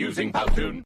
using Powtoon.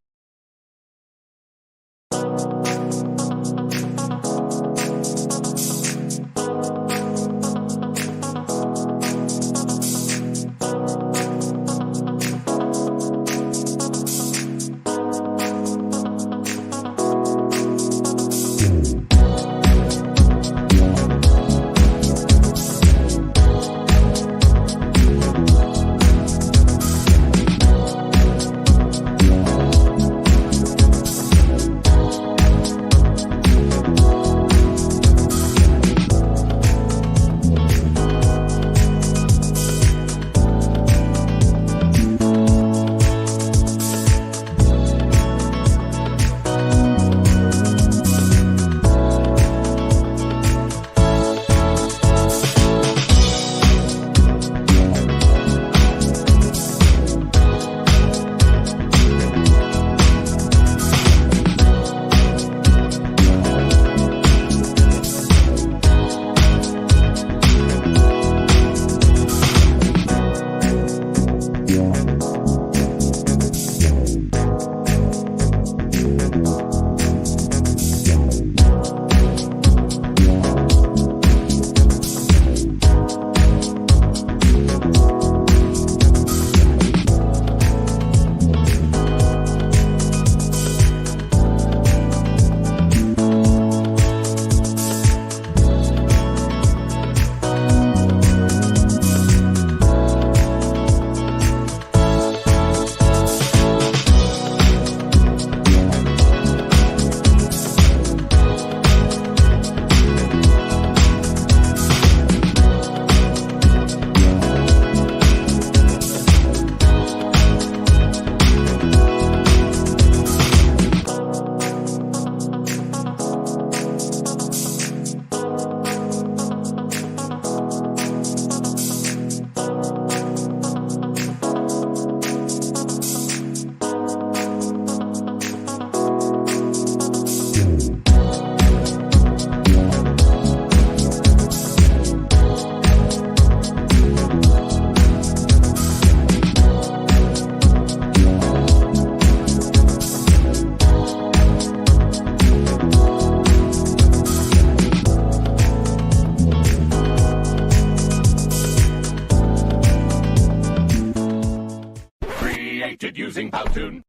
Created using Powtoon.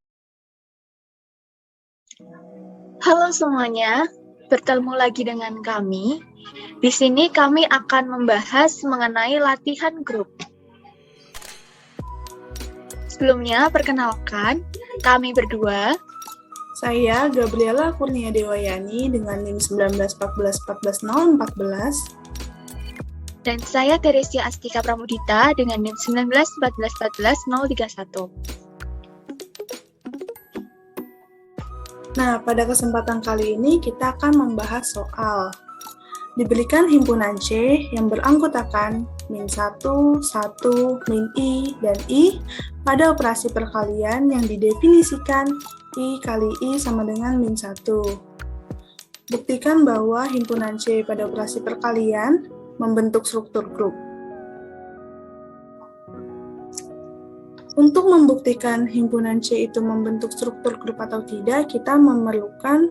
Halo semuanya, bertemu lagi dengan kami. Di sini kami akan membahas mengenai latihan grup. Sebelumnya, perkenalkan, kami berdua. Saya Gabriela Kurnia Dewayani dengan NIM 1914140414. Dan saya Teresia Astika Pramudita dengan NIM 1914144031. Nah, pada kesempatan kali ini kita akan membahas soal diberikan himpunan C yang beranggotakan min1, 1, min I, dan I pada operasi perkalian yang didefinisikan I kali I sama dengan min1. Buktikan bahwa himpunan C pada operasi perkalian membentuk struktur grup. Untuk membuktikan himpunan C itu membentuk struktur grup atau tidak, kita memerlukan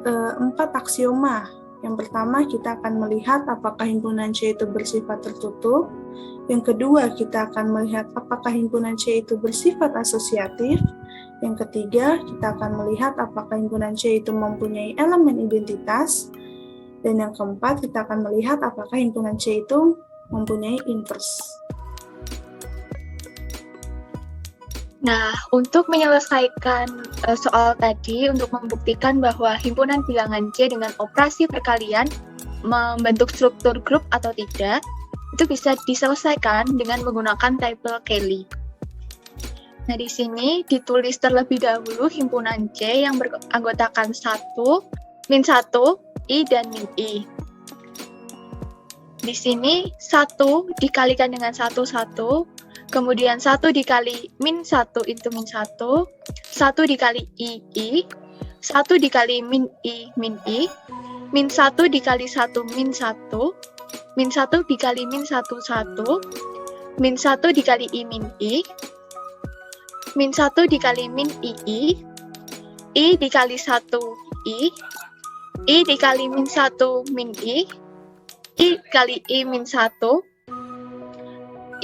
4 aksioma. Yang pertama, kita akan melihat apakah himpunan C itu bersifat tertutup. Yang kedua, kita akan melihat apakah himpunan C itu bersifat asosiatif. Yang ketiga, kita akan melihat apakah himpunan C itu mempunyai elemen identitas. Dan yang keempat, kita akan melihat apakah himpunan C itu mempunyai inverse. Nah, untuk menyelesaikan soal tadi, untuk membuktikan bahwa himpunan bilangan C dengan operasi perkalian membentuk struktur grup atau tidak, itu bisa diselesaikan dengan menggunakan tabel Cayley. Nah, di sini ditulis terlebih dahulu himpunan C yang beranggotakan 1, min 1, I, dan min I. Di sini 1 dikalikan dengan 1, kemudian 1 dikali min 1 itu min 1, 1 dikali I, 1 dikali min I, min 1 dikali 1, min 1, min 1 dikali min 1, min 1 dikali I, min I, min 1 dikali min I dikali 1 I dikali min 1 min I kali I min 1,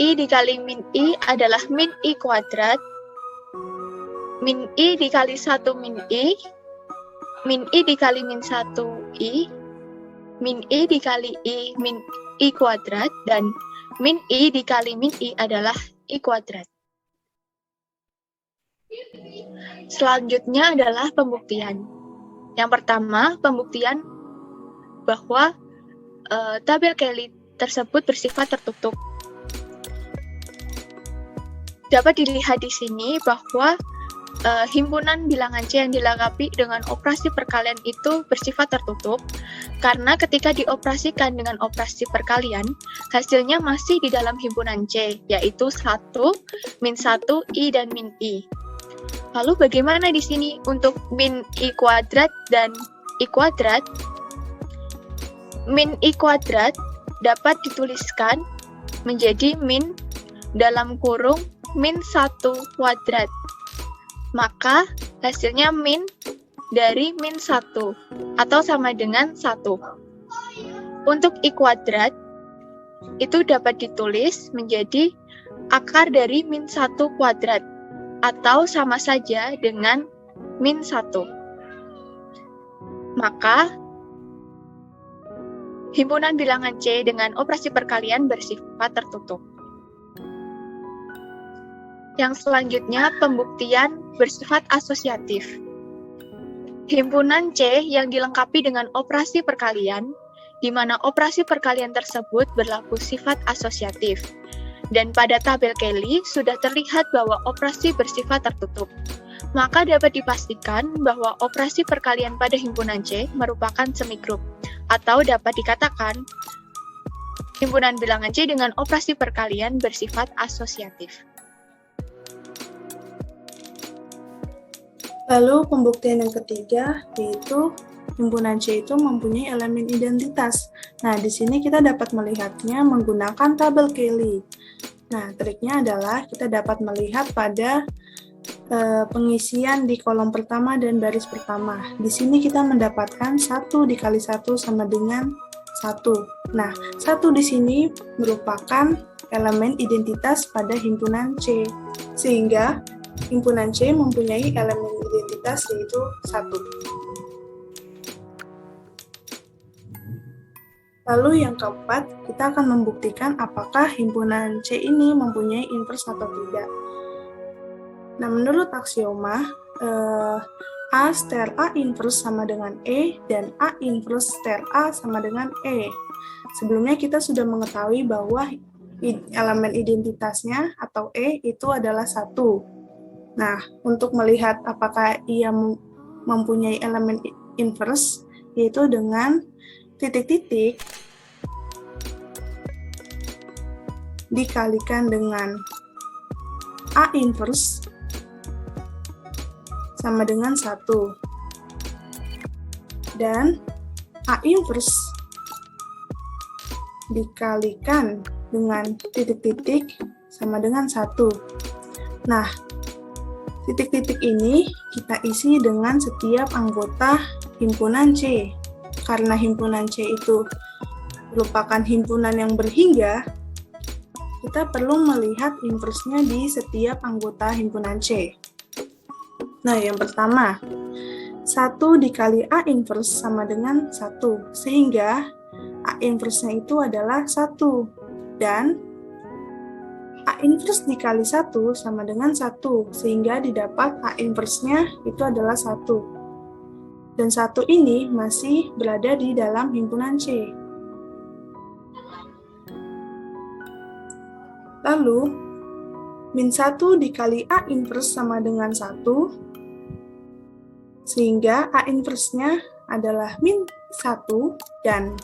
I dikali min I adalah min I kuadrat, min I dikali 1 min I dikali min 1 I, min I dikali I min I kuadrat, dan min I dikali min I adalah I kuadrat. Selanjutnya adalah pembuktian. Yang pertama, pembuktian bahwa tabel Cayley tersebut bersifat tertutup. Dapat dilihat di sini bahwa himpunan bilangan C yang dilengkapi dengan operasi perkalian itu bersifat tertutup karena ketika dioperasikan dengan operasi perkalian, hasilnya masih di dalam himpunan C, yaitu 1, min 1, I, dan min I. Lalu bagaimana di sini untuk min I kuadrat dan I kuadrat? Min I kuadrat dapat dituliskan menjadi min dalam kurung min 1 kuadrat. Maka hasilnya min dari min 1 atau sama dengan 1. Untuk I kuadrat itu dapat ditulis menjadi akar dari min 1 kuadrat atau sama saja dengan min 1. Maka himpunan bilangan C dengan operasi perkalian bersifat tertutup. Yang selanjutnya, pembuktian bersifat asosiatif. Himpunan C yang dilengkapi dengan operasi perkalian, di mana operasi perkalian tersebut berlaku sifat asosiatif. Dan pada tabel Cayley sudah terlihat bahwa operasi bersifat tertutup. Maka dapat dipastikan bahwa operasi perkalian pada himpunan C merupakan semigrup, atau dapat dikatakan himpunan bilangan C dengan operasi perkalian bersifat asosiatif. Lalu pembuktian yang ketiga yaitu himpunan C itu mempunyai elemen identitas. Nah, di sini kita dapat melihatnya menggunakan tabel Cayley. Nah, triknya adalah kita dapat melihat pada pengisian di kolom pertama dan baris pertama. Di sini kita mendapatkan 1 dikali 1 sama dengan 1. Nah, 1 di sini merupakan elemen identitas pada himpunan C. Sehingga himpunan C mempunyai elemen identitas yaitu 1. Lalu yang keempat, kita akan membuktikan apakah himpunan C ini mempunyai invers atau tidak. Nah, menurut aksioma, A seter A inverse sama dengan E, dan A inverse seter A sama dengan E. Sebelumnya kita sudah mengetahui bahwa elemen identitasnya atau E itu adalah 1. Nah, untuk melihat apakah ia mempunyai elemen inverse, yaitu dengan titik-titik dikalikan dengan A inverse sama dengan 1. Dan A inverse dikalikan dengan titik-titik sama dengan 1. Nah, titik-titik ini kita isi dengan setiap anggota himpunan C. Karena himpunan C itu merupakan himpunan yang berhingga, kita perlu melihat inversnya di setiap anggota himpunan C. Nah, yang pertama, 1 dikali A inverse sama dengan 1, sehingga A inverse-nya itu adalah 1. Dan A inverse dikali 1 sama dengan 1, sehingga didapat A inverse-nya itu adalah 1. Dan 1 ini masih berada di dalam himpunan C. Lalu, min 1 dikali A inverse sama dengan 1, sehingga A inverse-nya adalah min 1, dan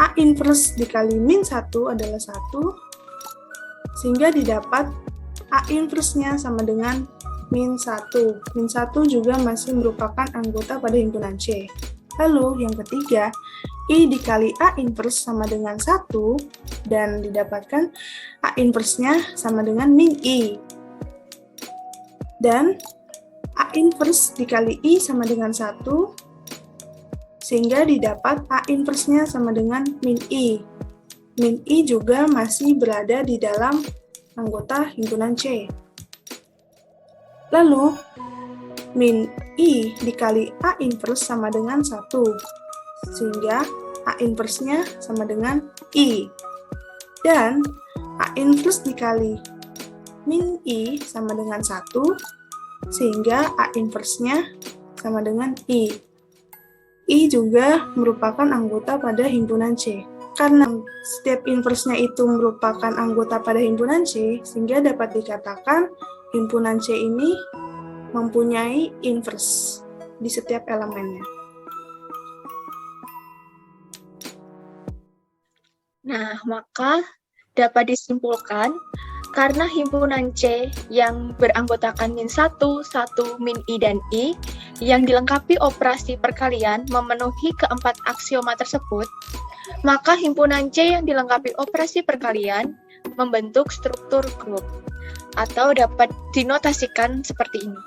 A inverse dikali min 1 adalah 1, sehingga didapat A inverse-nya sama dengan min 1. Min 1 juga masih merupakan anggota pada himpunan C. Lalu yang ketiga, I dikali A inverse sama dengan 1, dan didapatkan A inverse-nya sama dengan min I. Dan A inverse dikali I sama dengan 1, sehingga didapat A inverse-nya sama dengan min I. Min I juga masih berada di dalam anggota himpunan C. Lalu, min I dikali A inverse sama dengan 1, sehingga A inverse-nya sama dengan I. Dan A inverse dikali min I sama dengan 1, sehingga A inverse-nya sama dengan I. I juga merupakan anggota pada himpunan C. Karena setiap inverse-nya itu merupakan anggota pada himpunan C, sehingga dapat dikatakan himpunan C ini mempunyai inverse di setiap elemennya. Nah, maka dapat disimpulkan karena himpunan C yang beranggotakan min 1, 1, min I, dan I, yang dilengkapi operasi perkalian memenuhi keempat aksioma tersebut, maka himpunan C yang dilengkapi operasi perkalian membentuk struktur grup, atau dapat dinotasikan seperti ini.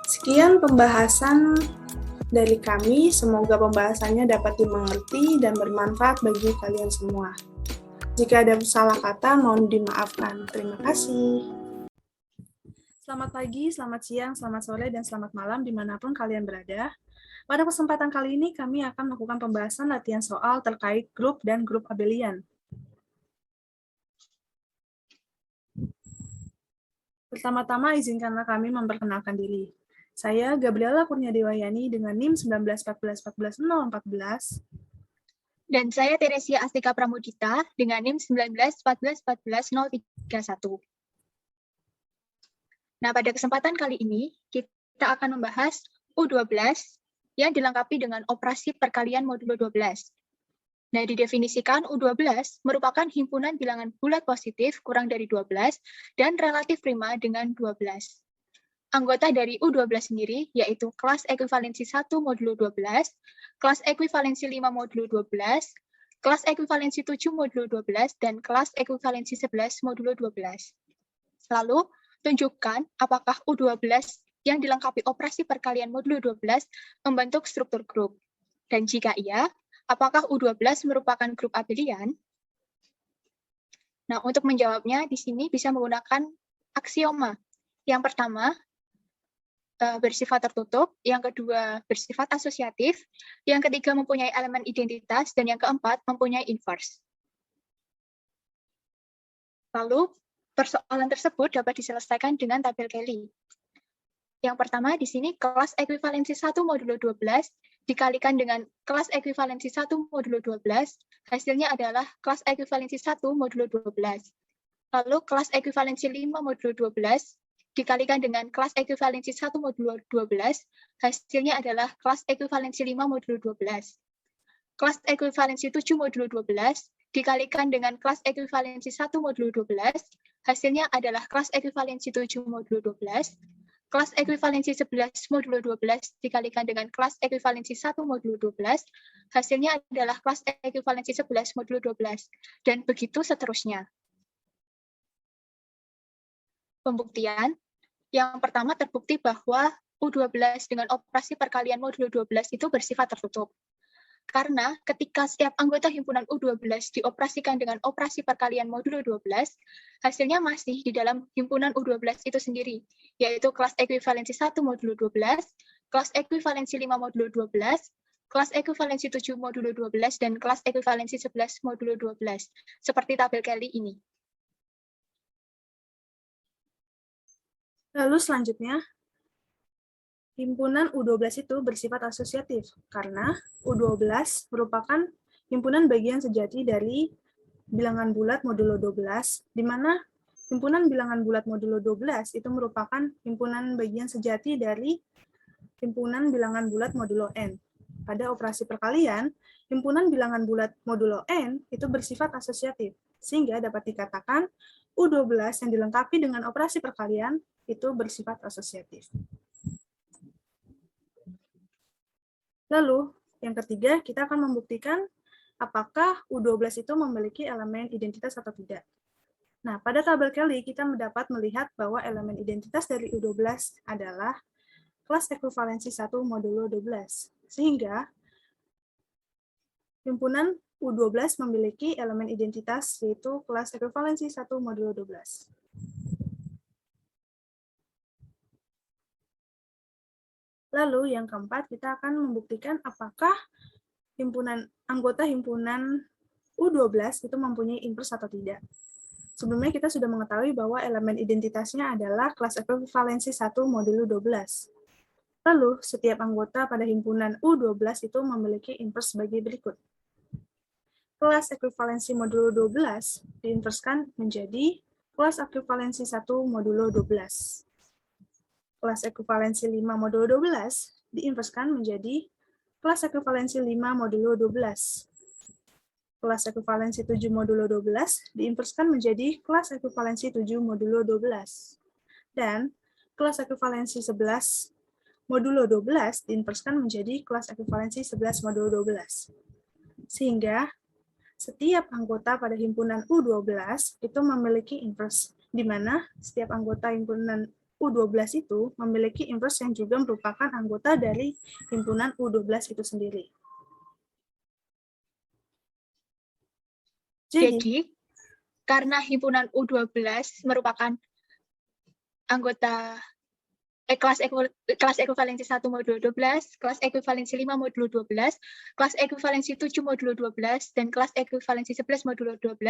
Sekian pembahasan dari kami, semoga pembahasannya dapat dimengerti dan bermanfaat bagi kalian semua. Jika ada salah kata, mohon dimaafkan. Terima kasih. Selamat pagi, selamat siang, selamat sore, dan selamat malam dimanapun kalian berada. Pada kesempatan kali ini, kami akan melakukan pembahasan latihan soal terkait grup dan grup abelian. Pertama-tama, izinkanlah kami memperkenalkan diri. Saya Gabriela Kurniadewayani dengan NIM 1914141014. Dan saya Teresia Astika Pramudita dengan NIM 1914141031. Nah, pada kesempatan kali ini, kita akan membahas U12 yang dilengkapi dengan operasi perkalian modulo 12. Nah, didefinisikan U12 merupakan himpunan bilangan bulat positif kurang dari 12 dan relatif prima dengan 12. Anggota dari U12 sendiri yaitu kelas ekuivalensi 1 modulo 12, kelas ekuivalensi 5 modulo 12, kelas ekuivalensi 7 modulo 12, dan kelas ekuivalensi 11 modulo 12. Lalu, tunjukkan apakah U12 yang dilengkapi operasi perkalian modulo 12 membentuk struktur grup. Dan jika iya, apakah U12 merupakan grup abelian? Nah, untuk menjawabnya di sini bisa menggunakan aksioma. Yang pertama, bersifat tertutup, yang kedua bersifat asosiatif, yang ketiga mempunyai elemen identitas, dan yang keempat mempunyai inverse. Lalu, persoalan tersebut dapat diselesaikan dengan tabel Kelly. Yang pertama di sini kelas ekuivalensi 1 modulo 12 dikalikan dengan kelas ekuivalensi 1 modulo 12, hasilnya adalah kelas ekuivalensi 1 modulo 12. Lalu kelas ekuivalensi 5 modulo 12 dikalikan dengan kelas ekuivalensi 1 modulo 12, hasilnya adalah kelas ekuivalensi 5 modulo 12. Kelas ekuivalensi 7 modulo 12 dikalikan dengan kelas ekuivalensi 1 modulo 12, hasilnya adalah kelas ekuivalensi 7 modulo 12. Kelas ekuivalensi 11 modulo 12 dikalikan dengan kelas ekuivalensi 1 modulo 12, hasilnya adalah kelas ekuivalensi 11 modulo 12, dan begitu seterusnya. Pembuktian. Yang pertama terbukti bahwa U12 dengan operasi perkalian modulo 12 itu bersifat tertutup. Karena ketika setiap anggota himpunan U12 dioperasikan dengan operasi perkalian modulo 12, hasilnya masih di dalam himpunan U12 itu sendiri, yaitu kelas ekuivalensi 1 modulo 12, kelas ekuivalensi 5 modulo 12, kelas ekuivalensi 7 modulo 12, dan kelas ekuivalensi 11 modulo 12, seperti tabel Kelly ini. Lalu selanjutnya, himpunan U12 itu bersifat asosiatif, karena U12 merupakan himpunan bagian sejati dari bilangan bulat modulo 12, di mana himpunan bilangan bulat modulo 12 itu merupakan himpunan bagian sejati dari himpunan bilangan bulat modulo N. Pada operasi perkalian, himpunan bilangan bulat modulo N itu bersifat asosiatif, sehingga dapat dikatakan U12 yang dilengkapi dengan operasi perkalian itu bersifat asosiatif. Lalu, yang ketiga, kita akan membuktikan apakah U12 itu memiliki elemen identitas atau tidak. Nah, pada tabel Kelly kita dapat melihat bahwa elemen identitas dari U12 adalah kelas ekuivalensi 1 modulo 12. Sehingga himpunan U12 memiliki elemen identitas yaitu kelas ekuivalensi 1 modulo 12. Lalu yang keempat, kita akan membuktikan apakah anggota himpunan U12 itu mempunyai invers atau tidak. Sebelumnya kita sudah mengetahui bahwa elemen identitasnya adalah kelas ekuivalensi 1 modulo 12. Lalu, setiap anggota pada himpunan U12 itu memiliki invers sebagai berikut. Kelas ekuivalensi modulo 12 diinverskan menjadi kelas ekuivalensi 1 modulo 12. Kelas ekuivalensi 5 modulo 12 diinverskan menjadi kelas ekuivalensi 5 modulo 12. Kelas ekuivalensi 7 modulo 12 diinverskan menjadi kelas ekuivalensi 7 modulo 12. Dan kelas ekuivalensi 11 modulo 12 diinverskan menjadi kelas ekuivalensi 11 modulo 12. Sehingga setiap anggota pada himpunan U12 itu memiliki invers, di mana setiap anggota himpunan U12 itu memiliki invers yang juga merupakan anggota dari himpunan U12 itu sendiri. Jadi, karena himpunan U12 merupakan anggota kelas ekuivalensi 1 modulo 12, kelas ekuivalensi 5 modulo 12, kelas ekuivalensi 7 modulo 12, dan kelas ekuivalensi 11 modulo 12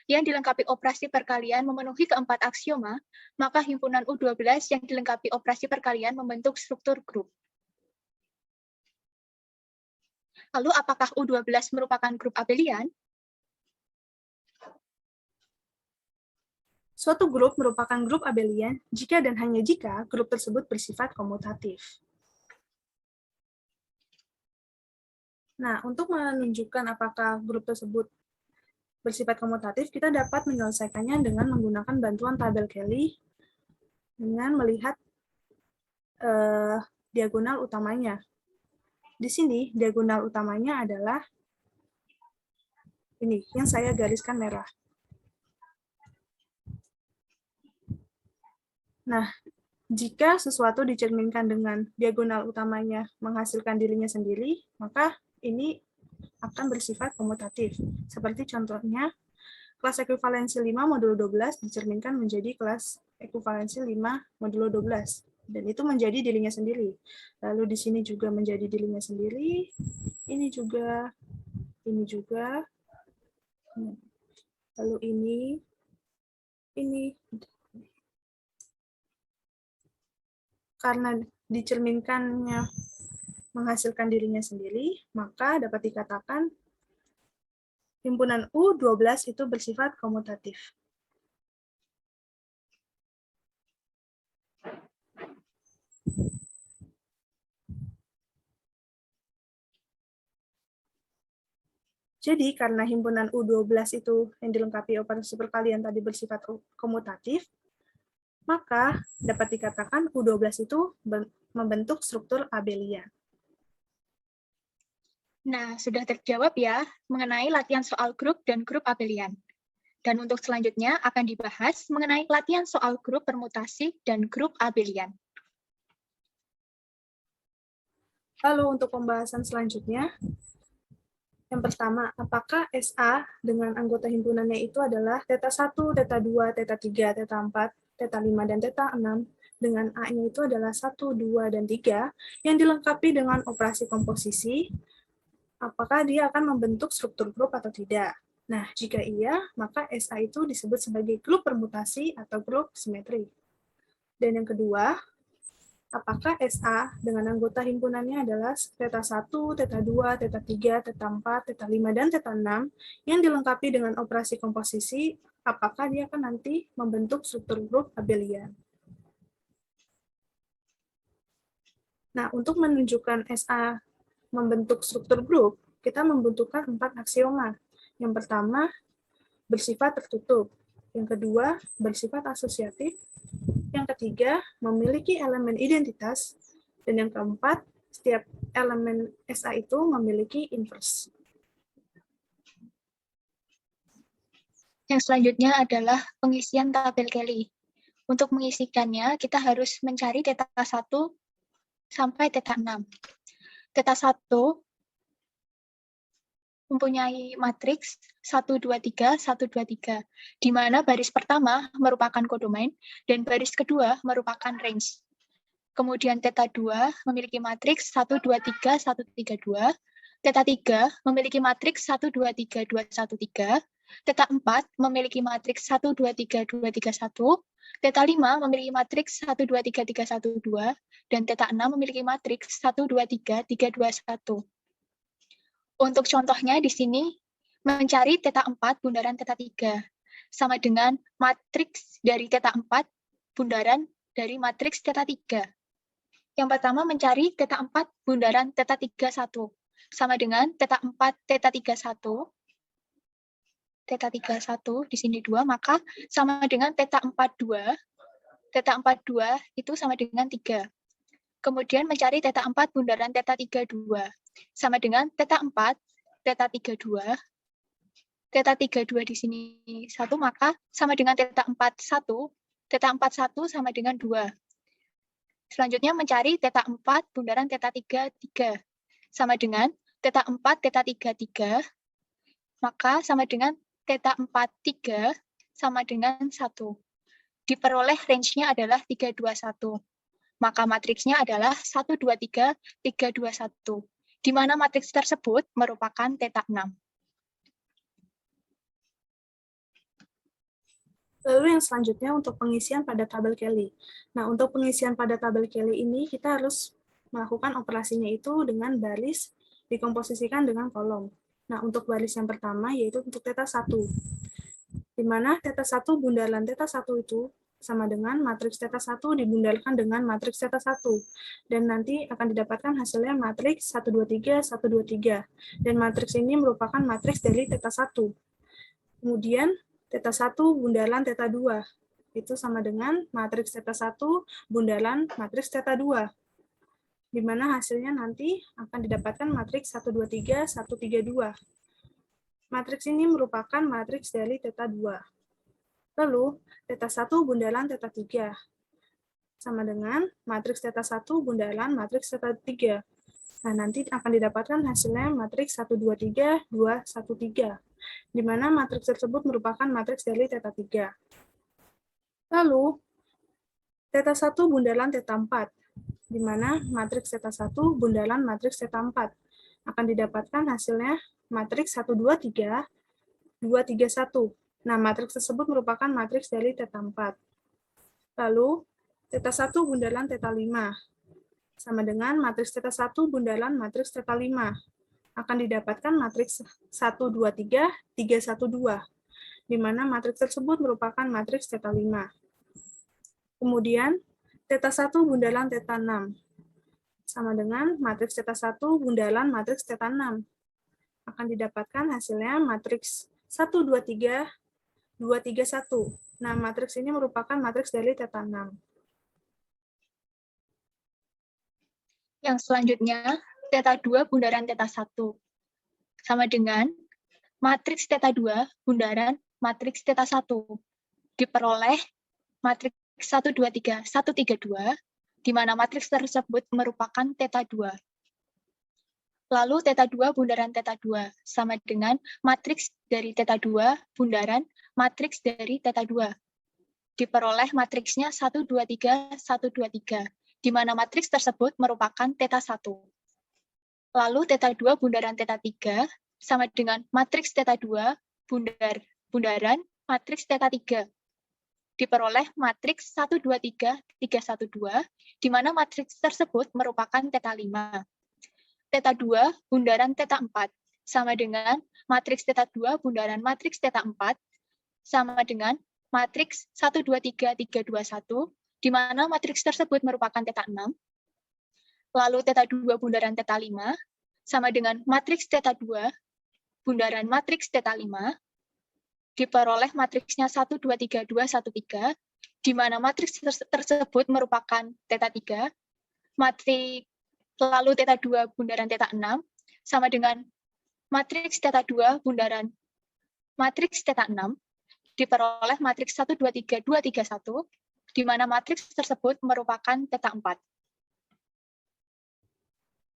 yang dilengkapi operasi perkalian memenuhi keempat aksioma, maka himpunan U12 yang dilengkapi operasi perkalian membentuk struktur grup. Lalu apakah U12 merupakan grup abelian? Suatu grup merupakan grup abelian jika dan hanya jika grup tersebut bersifat komutatif. Nah, untuk menunjukkan apakah grup tersebut bersifat komutatif, kita dapat menyelesaikannya dengan menggunakan bantuan tabel Kelly dengan melihat diagonal utamanya. Di sini, diagonal utamanya adalah ini, yang saya gariskan merah. Nah, jika sesuatu dicerminkan dengan diagonal utamanya menghasilkan dirinya sendiri, maka ini akan bersifat komutatif. Seperti contohnya, kelas ekuivalensi 5 modulo 12 dicerminkan menjadi kelas ekuivalensi 5 modulo 12. Dan itu menjadi dirinya sendiri. Lalu di sini juga menjadi dirinya sendiri, ini juga, lalu ini. Karena dicerminkannya menghasilkan dirinya sendiri, maka dapat dikatakan himpunan U12 itu bersifat komutatif. Jadi, karena himpunan U12 itu yang dilengkapi operasi perkalian tadi bersifat komutatif, maka dapat dikatakan U12 itu membentuk struktur abelian. Nah, sudah terjawab ya mengenai latihan soal grup dan grup abelian. Dan untuk selanjutnya akan dibahas mengenai latihan soal grup permutasi dan grup abelian. Lalu untuk pembahasan selanjutnya, yang pertama, apakah SA dengan anggota himpunannya itu adalah θ1, θ2, θ3, θ4, θ5, dan θ6, dengan A-nya itu adalah 1, 2, dan 3, yang dilengkapi dengan operasi komposisi, apakah dia akan membentuk struktur grup atau tidak? Nah, jika iya, maka SA itu disebut sebagai grup permutasi atau grup simetri. Dan yang kedua, apakah SA dengan anggota himpunannya adalah θ1, θ2, θ3, θ4, θ5, dan θ6 yang dilengkapi dengan operasi komposisi, apakah dia akan nanti membentuk struktur grup abelian. Nah, untuk menunjukkan SA membentuk struktur grup, kita membutuhkan 4 aksioma. Yang pertama, bersifat tertutup. Yang kedua, bersifat asosiatif. Yang ketiga, memiliki elemen identitas. Dan yang keempat, setiap elemen SA itu memiliki invers. Yang selanjutnya adalah pengisian tabel Kelly. Untuk mengisikannya, kita harus mencari theta 1 sampai theta 6. Theta 1 mempunyai matriks 1, 2, 3, 1, 2, 3, di mana baris pertama merupakan kodomain dan baris kedua merupakan range. Kemudian theta 2 memiliki matriks 1, 2, 3, 1, 3, 2. Theta 3 memiliki matriks 1, 2, 3, 2, 1, 3. Theta 4 memiliki matriks 1, 2, 3, 2, 3, 1. Theta 5 memiliki matriks 1, 2, 3, 3, 1, 2. Dan theta 6 memiliki matriks 1, 2, 3, 3, 2, 1. Untuk contohnya di sini, mencari theta 4 bundaran theta 3, sama dengan matriks dari theta 4 bundaran dari matriks theta 3. Yang pertama mencari theta 4 bundaran theta 3, 1, sama dengan theta 4, theta 3, 1. Theta 3, 1, di sini 2, maka sama dengan theta 4, 2. Theta 4, 2 itu sama dengan 3. Kemudian mencari theta 4 bundaran theta 3, 2. Sama dengan theta 4, theta 3, 2. Theta 3, 2 di sini 1, maka sama dengan theta 4, 1. Theta 4, 1 sama dengan 2. Selanjutnya mencari theta 4 bundaran theta 3, 3. Sama dengan theta 4, theta 3, 3. Maka sama dengan theta 4, 3 sama dengan 1. Diperoleh range-nya adalah 3, 2, 1. Maka matriksnya adalah 1, 2, 3, 3, 2, 1. Di mana matriks tersebut merupakan theta 6. Lalu yang selanjutnya untuk pengisian pada tabel Kelly. Nah, untuk pengisian pada tabel Kelly ini, kita harus melakukan operasinya itu dengan baris dikomposisikan dengan kolom. Nah, untuk baris yang pertama yaitu untuk theta 1. Di mana theta 1 bundaran theta 1 itu sama dengan matriks theta 1 dibundarkan dengan matriks theta 1. Dan nanti akan didapatkan hasilnya matriks 1, 2, 3, 1, 2, 3. Dan matriks ini merupakan matriks dari theta 1. Kemudian, theta 1 bundaran theta 2. Itu sama dengan matriks theta 1 bundaran matriks theta 2. Di mana hasilnya nanti akan didapatkan matriks 1, 2, 3, 1, 3, 2. Matriks ini merupakan matriks dari theta 2. Lalu, theta 1 bundaran theta 3. Sama dengan matriks theta 1 bundaran matriks theta 3. Nah, nanti akan didapatkan hasilnya matriks 1, 2, 3, 2, 1, 3. Di mana matriks tersebut merupakan matriks dari theta 3. Lalu, theta 1 bundaran theta 4. Di mana matriks theta 1 bundaran matriks theta 4. Akan didapatkan hasilnya matriks 1, 2, 3, 2, 3, 1. Nah, matriks tersebut merupakan matriks dari theta 4. Lalu, theta 1 bundaran theta 5. Sama dengan matriks theta 1 bundaran matriks theta 5. Akan didapatkan matriks 1, 2, 3, 3, 1, 2. Di mana matriks tersebut merupakan matriks theta 5. Kemudian, theta 1 bundaran theta 6. Sama dengan matriks theta 1 bundaran matriks theta 6. Akan didapatkan hasilnya matriks 1, 2, 3, 2, 3, 1. Nah, matriks ini merupakan matriks dari theta 6. Yang selanjutnya, theta 2 bundaran theta 1. Sama dengan matriks theta 2 bundaran matriks theta 1. Diperoleh matriks 1, 2, 3, 1, 3, 2, di mana matriks tersebut merupakan theta 2. Lalu theta 2 bundaran theta 2 sama dengan matriks dari theta 2 bundaran matriks dari theta 2. Diperoleh matriksnya 1, 2, 3, 1, 2, 3, di mana matriks tersebut merupakan theta 1. Lalu theta 2 bundaran theta 3 sama dengan matriks theta 2 bundaran matriks theta 3. Diperoleh matriks 1, 2, 3, 3, 1, 2, di mana matriks tersebut merupakan theta 5. Theta 2 bundaran theta 4 sama dengan matriks theta 2 bundaran matriks theta 4 sama dengan matriks 1, 2, 3, 3, 2, 1, di mana matriks tersebut merupakan theta 6. Lalu theta 2 bundaran theta 5 sama dengan matriks theta 2 bundaran matriks theta 5. Diperoleh matriksnya 1, 2, 3, 2, 1, 3, di mana matriks tersebut merupakan theta 3. Lalu theta 2 bundaran theta 6 sama dengan matriks theta 2 bundaran matriks theta 6, diperoleh matriks 1, 2, 3, 2, 3, 1, di mana matriks tersebut merupakan teta 4.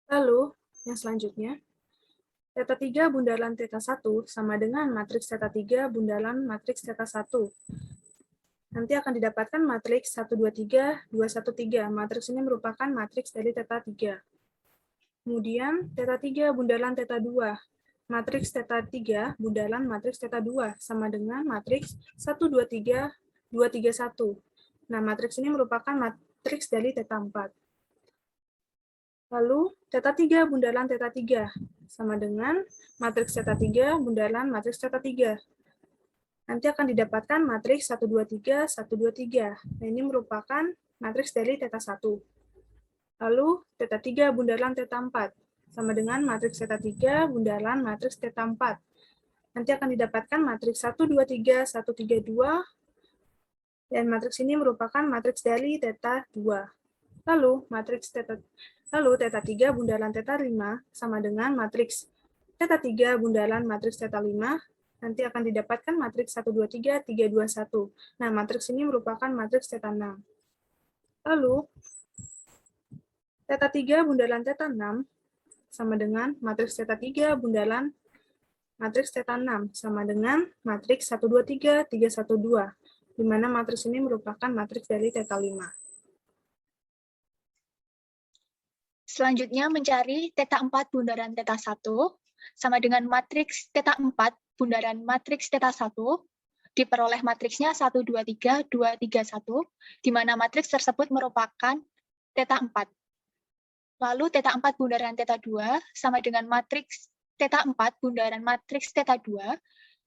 Lalu, yang selanjutnya, teta 3 bundaran teta 1 sama dengan matriks teta 3 bundaran matriks teta 1. Nanti akan didapatkan matriks 1, 2, 3, 2, 1, 3. Matriks ini merupakan matriks dari teta 3. Kemudian, teta 3 bundaran teta 2. Matriks teta 3 bundaran matriks teta 2 sama dengan matriks 1, 2, 3, 2, 3, 1. Nah, matriks ini merupakan matriks dari teta 4. Lalu, teta 3 bundaran teta 3 sama dengan matriks teta 3 bundaran matriks teta 3. Nanti akan didapatkan matriks 1, 2, 3, 1, 2, 3. Nah, ini merupakan matriks dari teta 1. Lalu, teta 3 bundaran teta 4 sama dengan matriks teta 3 bundaran matriks teta 4. Nanti akan didapatkan matriks 1, 2, 3, 1, 3, 2. Dan matriks ini merupakan matriks dari teta 2. Lalu, teta 3 bundaran teta 5 sama dengan matriks teta 3 bundaran matriks teta 5. Nanti akan didapatkan matriks 1, 2, 3, 3, 2, 1. Nah, matriks ini merupakan matriks teta 6. Lalu, teta 3 bundaran teta 6 sama dengan matriks teta 3 bundaran matriks teta 6 sama dengan matriks 1, 2, 3, 3, 1, 2. Di mana matriks ini merupakan matriks dari teta 5. Selanjutnya mencari teta 4 bundaran teta 1 sama dengan matriks teta 4 bundaran matriks teta 1, diperoleh matriksnya 1, 2, 3, 2, 3, 1, di mana matriks tersebut merupakan teta 4. Lalu teta 4 bundaran teta 2 sama dengan matriks teta 4 bundaran matriks teta 2,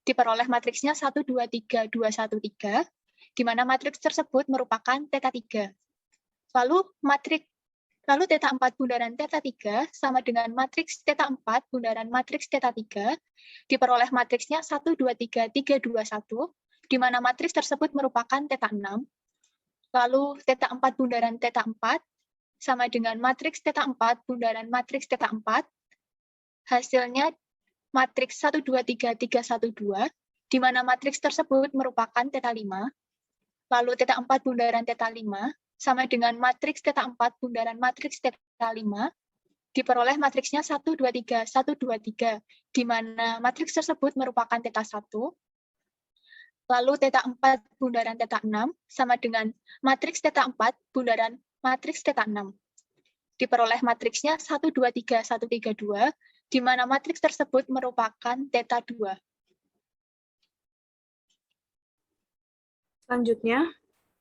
diperoleh matriksnya 1, 2, 3, 2, 1, 3, di mana matriks tersebut merupakan teta 3. Lalu teta 4 bundaran teta 3 sama dengan matriks teta 4 bundaran matriks teta 3, diperoleh matriksnya 1, 2, 3, 3, 2, 1, di mana matriks tersebut merupakan teta 6. Lalu teta 4 bundaran teta 4 sama dengan matriks teta 4 bundaran matriks teta 4, hasilnya matriks 1, 2, 3, 3, 1, 2, di mana matriks tersebut merupakan teta 5. Lalu teta 4 bundaran teta 5 sama dengan matriks teta 4 bundaran matriks teta 5, diperoleh matriksnya 1, 2, 3, 1, 2, 3, di mana matriks tersebut merupakan teta 1. Lalu teta 4 bundaran teta 6 sama dengan matriks teta 4 bundaran matriks teta 6. Diperoleh matriksnya 1, 2, 3, 1, 3, 2, di mana matriks tersebut merupakan teta 2. Selanjutnya,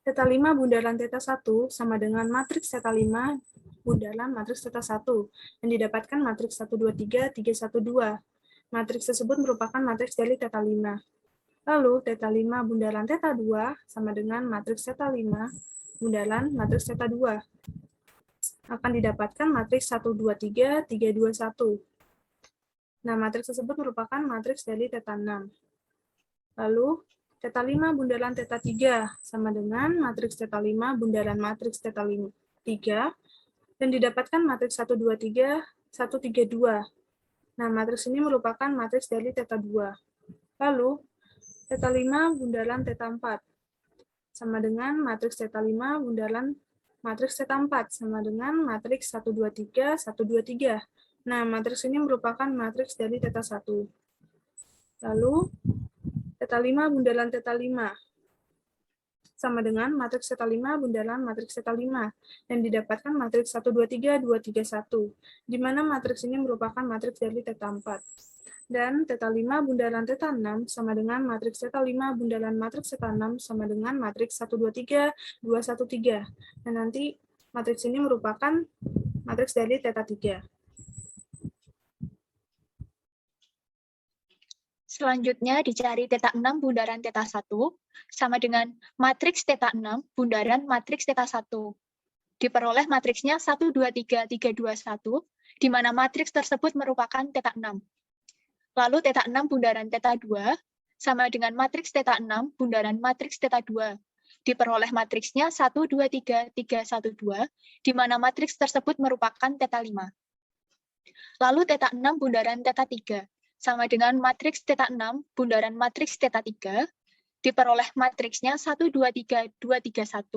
teta 5 bundaran teta 1 sama dengan matriks teta 5 bundaran matriks teta 1, yang didapatkan matriks 1, 2, 3, 3, 1, 2. Matriks tersebut merupakan matriks dari teta 5. Lalu, teta 5 bundaran teta 2 sama dengan matriks teta 5 bundaran matriks teta 2. Akan didapatkan matriks 1, 2, 3, 3, 2, 1. Nah, matriks tersebut merupakan matriks dari teta 6. Lalu, teta 5 bundaran teta 3 sama dengan matriks teta 5 bundaran matriks teta 3, dan didapatkan matriks 1, 2, 3, 1, 3, 2. Nah, matriks ini merupakan matriks dari teta 2. Lalu, teta 5 bundaran teta 4 sama dengan matriks teta 5 bundaran matriks teta 4 sama dengan matriks 1, 2, 3, 1, 2, 3. Nah, matriks ini merupakan matriks dari teta 1. Lalu, teta 5 bundaran teta 5 sama dengan matriks teta 5 bundaran matriks teta 5, dan didapatkan matriks 1, 2, 3, 2, 3, 1, di mana matriks ini merupakan matriks dari teta 4. Dan teta 5 bundaran teta 6 sama dengan matriks teta 5 bundaran matriks teta 6 sama dengan matriks 1, 2, 3, 2, 1, 3. Dan nanti matriks ini merupakan matriks dari teta 3. Selanjutnya dicari teta 6 bundaran teta 1 sama dengan matriks teta 6 bundaran matriks teta 1. Diperoleh matriksnya 1, 2, 3, 3, 2, 1, di mana matriks tersebut merupakan teta 6. Lalu teta 6 bundaran teta 2 sama dengan matriks teta 6 bundaran matriks teta 2. Diperoleh matriksnya 1, 2, 3, 3, 1, 2, di mana matriks tersebut merupakan teta 5. Lalu teta 6 bundaran teta 3 sama dengan matriks teta 6 bundaran matriks teta 3, diperoleh matriksnya 1, 2, 3, 2, 3, 1,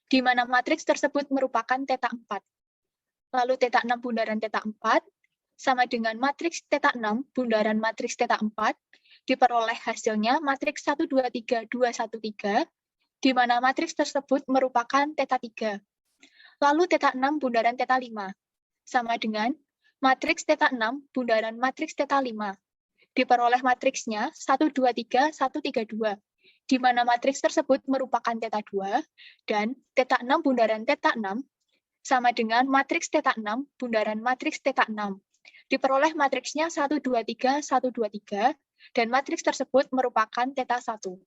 di mana matriks tersebut merupakan θ4. Lalu θ6 bundaran θ4 sama dengan matriks θ6 bundaran matriks θ4, diperoleh hasilnya matriks 1, 2, 3, 2, 1, 3, di mana matriks tersebut merupakan θ3. Lalu θ6 bundaran θ5, sama dengan matriks θ6 bundaran matriks θ5. Diperoleh matriksnya 1, 2, 3, 1, 3, 2, di mana matriks tersebut merupakan θ2, dan θ6 bundaran θ6 sama dengan matriks θ6 bundaran matriks θ6. Diperoleh matriksnya 1, 2, 3, 1, 2, 3, dan matriks tersebut merupakan θ1.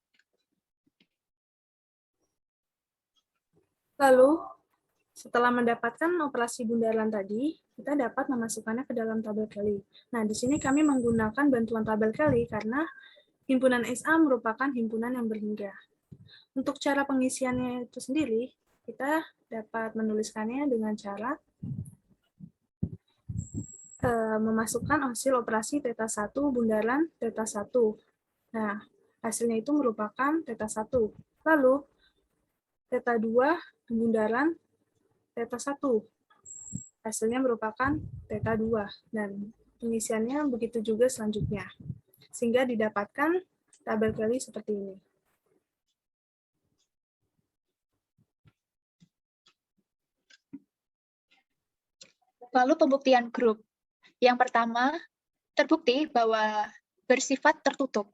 Lalu, setelah mendapatkan operasi bundaran tadi, kita dapat memasukkannya ke dalam tabel Kelly. Nah, di sini kami menggunakan bantuan tabel Kelly karena himpunan SA merupakan himpunan yang berhingga. Untuk cara pengisiannya itu sendiri, kita dapat menuliskannya dengan cara memasukkan hasil operasi θ1 bundaran θ1. Nah, hasilnya itu merupakan θ1. Lalu, θ2 bundaran θ1. Hasilnya merupakan θ2. Dan pengisiannya begitu juga selanjutnya. Sehingga didapatkan tabel Kelly seperti ini. Lalu pembuktian grup. Yang pertama, terbukti bahwa bersifat tertutup.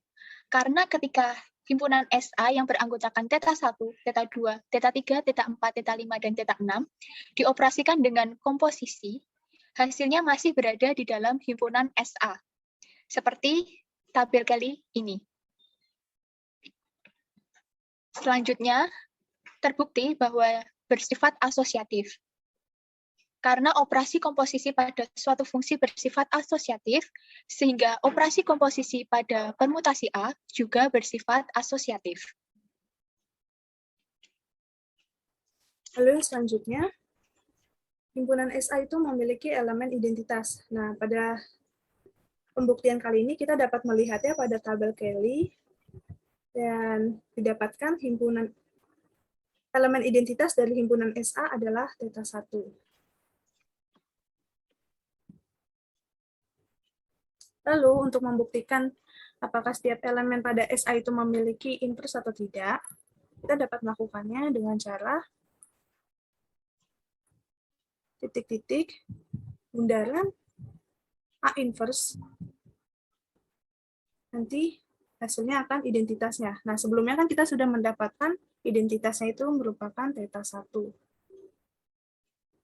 Karena ketika himpunan SA yang beranggotakan θ1, θ2, θ3, θ4, θ5, dan θ6 dioperasikan dengan komposisi, hasilnya masih berada di dalam himpunan SA. Seperti tabel Kelly ini. Selanjutnya, terbukti bahwa bersifat asosiatif. Karena operasi komposisi pada suatu fungsi bersifat asosiatif, sehingga operasi komposisi pada permutasi A juga bersifat asosiatif. Lalu selanjutnya, himpunan SA itu memiliki elemen identitas. Nah, pada pembuktian kali ini kita dapat melihatnya pada tabel Kelly, dan didapatkan himpunan elemen identitas dari himpunan SA adalah θ1. Lalu, untuk membuktikan apakah setiap elemen pada SA itu memiliki invers atau tidak, kita dapat melakukannya dengan cara titik-titik bundaran A inverse. Nanti hasilnya akan identitasnya. Nah, sebelumnya kan kita sudah mendapatkan identitasnya itu merupakan θ1.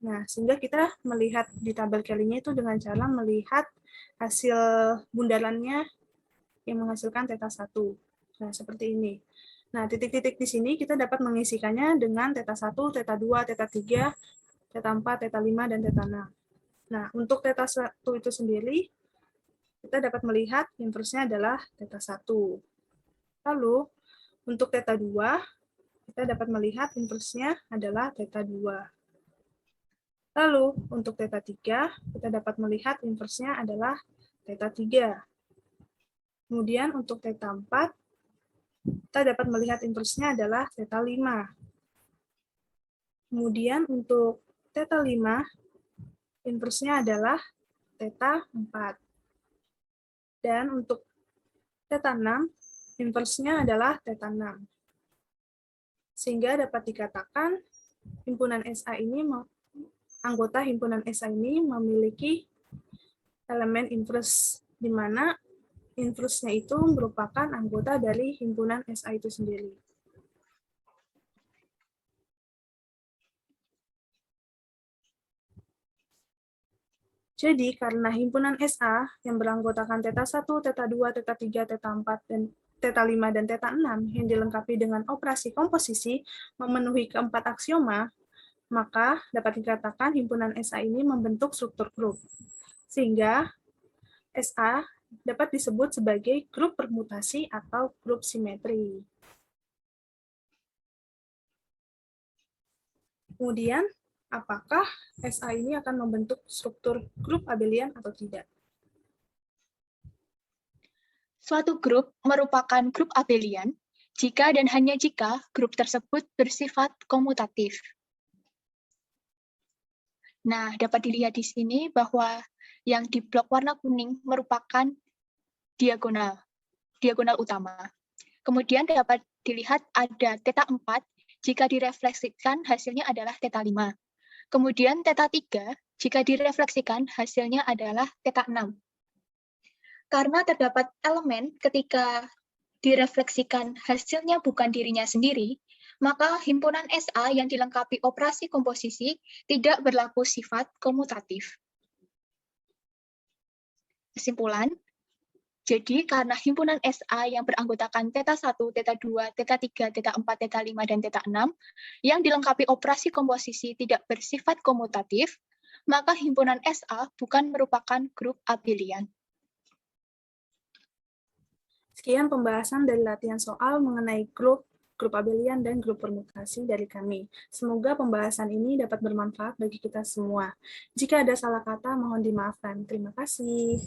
Nah, sehingga kita melihat di tabel Kelly-nya itu dengan cara melihat hasil bundarannya yang menghasilkan θ1. Nah, seperti ini. Nah, titik-titik di sini kita dapat mengisikannya dengan θ1, θ2, θ3, θ4, θ5, dan θ6. Nah, untuk θ1 itu sendiri, kita dapat melihat inversnya adalah θ1. Lalu, untuk θ2, kita dapat melihat inversnya adalah θ2. Lalu, untuk θ3, kita dapat melihat inversnya adalah θ3. Kemudian, untuk θ4, kita dapat melihat inversnya adalah θ5. Kemudian, untuk θ5, inversnya adalah θ4. Dan untuk θ6, inversnya adalah θ6. Sehingga dapat dikatakan, himpunan SA ini anggota himpunan SA ini memiliki elemen inverse, di mana inverse-nya itu merupakan anggota dari himpunan SA itu sendiri. Jadi, karena himpunan SA yang beranggotakan θ1, θ2, θ3, θ4, dan θ5, dan θ6 yang dilengkapi dengan operasi komposisi memenuhi keempat aksioma, maka dapat dikatakan himpunan SA ini membentuk struktur grup. Sehingga SA dapat disebut sebagai grup permutasi atau grup simetri. Kemudian, apakah SA ini akan membentuk struktur grup abelian atau tidak? Suatu grup merupakan grup abelian jika dan hanya jika grup tersebut bersifat komutatif. Nah, dapat dilihat di sini bahwa yang di blok warna kuning merupakan diagonal utama. Kemudian dapat dilihat ada θ 4, jika direfleksikan hasilnya adalah θ 5. Kemudian θ 3, jika direfleksikan hasilnya adalah θ 6. Karena terdapat elemen ketika direfleksikan hasilnya bukan dirinya sendiri, maka himpunan SA yang dilengkapi operasi komposisi tidak berlaku sifat komutatif. Kesimpulan, jadi karena himpunan SA yang beranggotakan θ 1, θ 2, θ 3, θ 4, θ 5, dan θ 6 yang dilengkapi operasi komposisi tidak bersifat komutatif, maka himpunan SA bukan merupakan grup abelian. Sekian pembahasan dari latihan soal mengenai grup abelian, dan grup permutasi dari kami. Semoga pembahasan ini dapat bermanfaat bagi kita semua. Jika ada salah kata, mohon dimaafkan. Terima kasih.